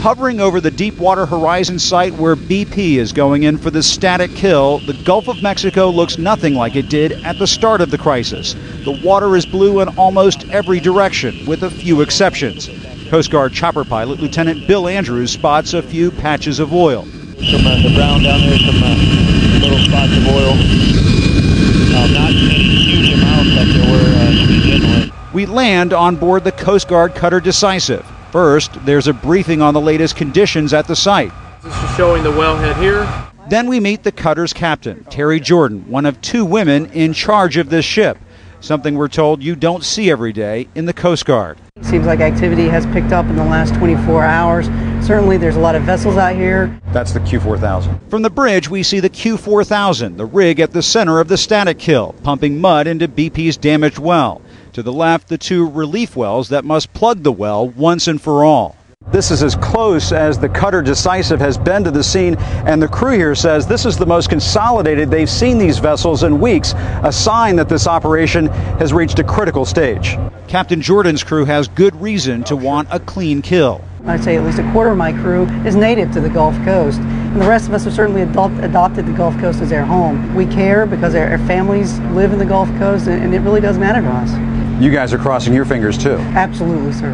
Hovering over the Deepwater Horizon site where BP is going in for the static kill, the Gulf of Mexico looks nothing like it did at the start of the crisis. The water is blue in almost every direction, with a few exceptions. Coast Guard chopper pilot Lieutenant Bill Andrews spots a few patches of oil. The brown down there, some little spots of oil. Not any huge amounts like there were to begin with. We land on board the Coast Guard cutter Decisive. First, there's a briefing on the latest conditions at the site. This is showing the wellhead here. Then we meet the cutter's captain, Terry Jordan, one of two women in charge of this ship, something we're told you don't see every day in the Coast Guard. It seems like activity has picked up in the last 24 hours. Certainly there's a lot of vessels out here. That's the Q4000. From the bridge, we see the Q4000, the rig at the center of the static kill, pumping mud into BP's damaged well. To the left, the two relief wells that must plug the well once and for all. This is as close as the cutter Decisive has been to the scene, and the crew here says this is the most consolidated they've seen these vessels in weeks, a sign that this operation has reached a critical stage. Captain Jordan's crew has good reason to want a clean kill. I'd say at least a quarter of my crew is native to the Gulf Coast, and the rest of us have certainly adopted the Gulf Coast as our home. We care because our families live in the Gulf Coast, and it really does matter to us. You guys are crossing your fingers too. Absolutely, sir.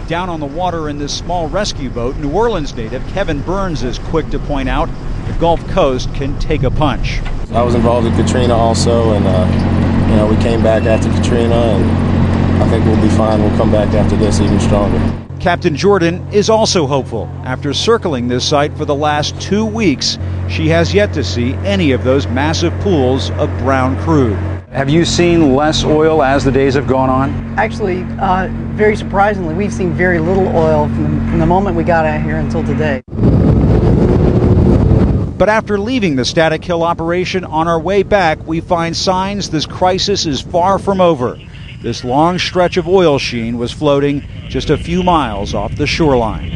Down on the water in this small rescue boat, New Orleans native Kevin Burns is quick to point out the Gulf Coast can take a punch. I was involved in Katrina also, and we came back after Katrina, and I think we'll be fine. We'll come back after this even stronger. Captain Jordan is also hopeful. After circling this site for the last 2 weeks, she has yet to see any of those massive pools of brown crude. Have you seen less oil as the days have gone on? Actually, very surprisingly, we've seen very little oil from the moment we got out here until today. But after leaving the static kill operation on our way back, we find signs this crisis is far from over. This long stretch of oil sheen was floating just a few miles off the shoreline.